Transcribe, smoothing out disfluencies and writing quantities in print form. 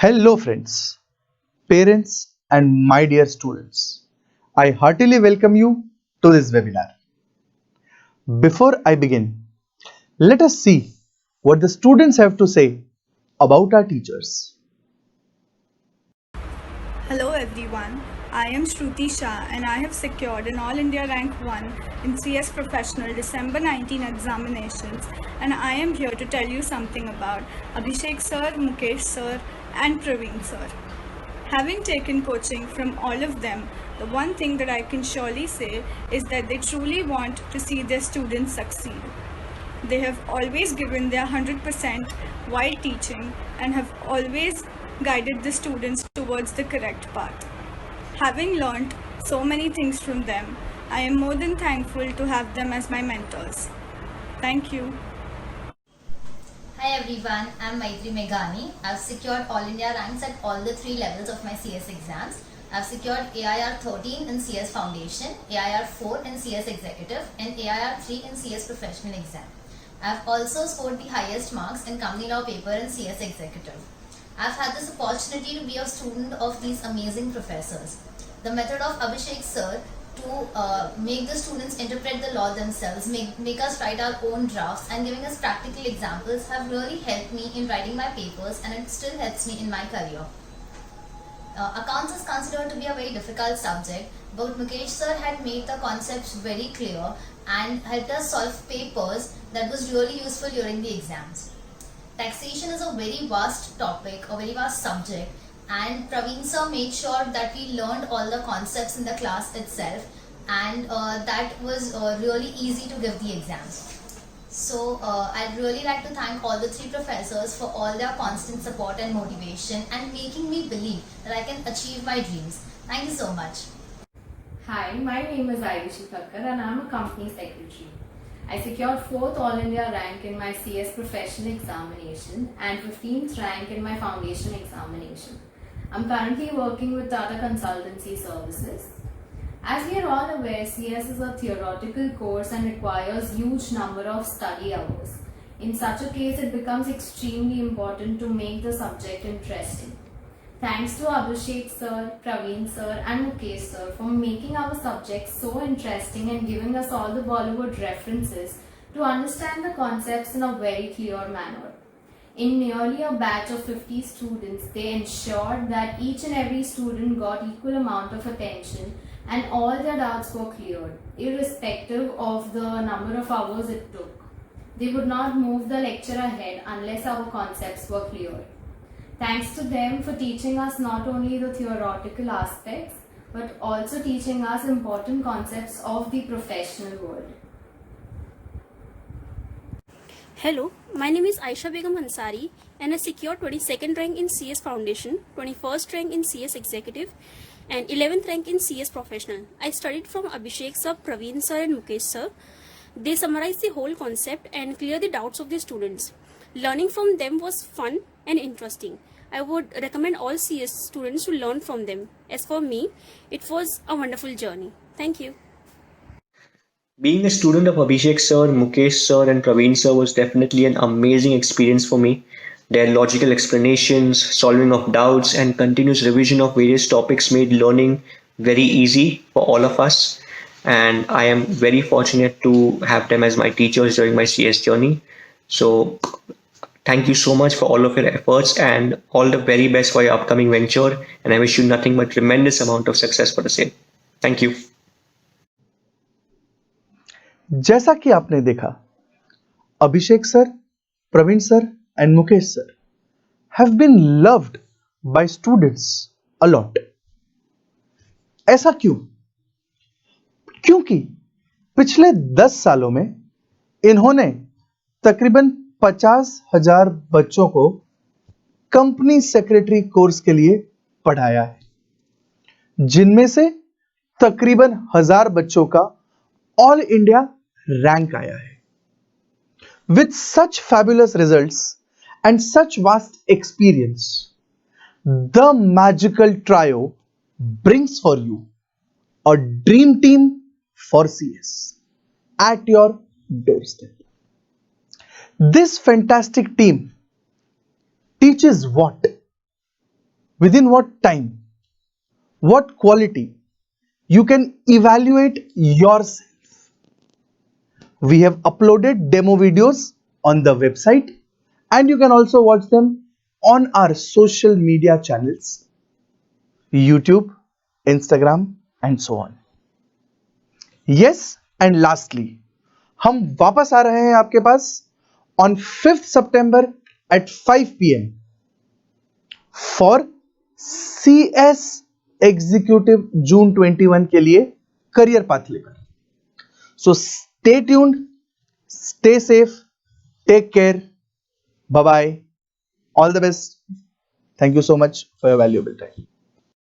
Hello friends, parents and my dear students. I heartily welcome you to this webinar. Before I begin, let us see what the students have to say about our teachers. Hello everyone, I am Shruti Shah and I have secured an All India Rank 1 in CS Professional December 19 examinations, and I am here to tell you something about Abhishek sir, Mukesh sir and Praveen sir. Having taken coaching from all of them, the one thing that I can surely say is that they truly want to see their students succeed. They have always given their 100% while teaching and have always guided the students towards the correct path. Having learned so many things from them, I am more than thankful to have them as my mentors. Thank you. Hi everyone, I'm Maitri Meghani. I've secured All India ranks at all the 3 levels of my CS exams. I've secured AIR 13 in CS Foundation, AIR 4 in CS Executive and AIR 3 in CS Professional exam. I've also scored the highest marks in Company Law paper in CS Executive. I've had this opportunity to be a student of these amazing professors. The method of Abhishek sir to make the students interpret the law themselves, make us write our own drafts and giving us practical examples have really helped me in writing my papers, and it still helps me in my career. Accounts is considered to be a very difficult subject, but Mukesh sir had made the concepts very clear and helped us solve papers that was really useful during the exams. Taxation is a very vast topic, a very vast subject, and Praveen sir made sure that we learned all the concepts in the class itself, and that was really easy to give the exams. So I'd really like to thank all the 3 professors for all their constant support and motivation and making me believe that I can achieve my dreams. Thank you so much. Hi, my name is Ayushi Thakkar and I'm a company secretary. I secured 4th All India rank in my CS Professional examination and 15th rank in my Foundation examination. I'm currently working with Tata Consultancy Services. As we are all aware, CS is a theoretical course and requires huge number of study hours. In such a case, it becomes extremely important to make the subject interesting. Thanks to Abhishek sir, Praveen sir and Mukesh sir for making our subject so interesting and giving us all the Bollywood references to understand the concepts in a very clear manner. In nearly a batch of 50 students, they ensured that each and every student got equal amount of attention and all their doubts were cleared, irrespective of the number of hours it took. They would not move the lecture ahead unless our concepts were clear. Thanks to them for teaching us not only the theoretical aspects, but also teaching us important concepts of the professional world. Hello, my name is Aisha Begum Ansari and I secured 22nd rank in CS Foundation, 21st rank in CS Executive and 11th rank in CS Professional. I studied from Abhishek sir, Praveen sir and Mukesh sir. They summarized the whole concept and clear the doubts of the students. Learning from them was fun and interesting. I would recommend all CS students to learn from them. As for me, it was a wonderful journey. Thank you. Being a student of Abhishek sir, Mukesh sir, and Praveen sir was definitely an amazing experience for me. Their logical explanations, solving of doubts, and continuous revision of various topics made learning very easy for all of us. And I am very fortunate to have them as my teachers during my CS journey. So, thank you so much for all of your efforts and all the very best for your upcoming venture. And I wish you nothing but tremendous amount of success for the same. Thank you. जैसा कि आपने देखा, Abhishek sir, Praveen sir and Mukesh sir have been loved by students a lot. ऐसा क्यों? क्योंकि पिछले 10 सालों में इन्होंने तकरीबन 50,000 बच्चों को कंपनी सेक्रेटरी कोर्स के लिए पढ़ाया है, जिनमें से तकरीबन 1000 बच्चों का ऑल इंडिया रैंक आया है. With such fabulous results and such vast experience, the magical trio brings for you a dream team for CS at your doorstep. This fantastic team teaches what? within what time, what quality, you can evaluate yourself. We have uploaded demo videos on the website, and you can also watch them on our social media channels, YouTube, Instagram, and so on. Yes, and lastly, हम वापस आ रहे हैं आपके पास on 5th September at 5 p.m. for CS Executive June 21 के लिए career path लेकर. So stay tuned, stay safe, take care, bye bye, all the best. Thank you so much for your valuable time.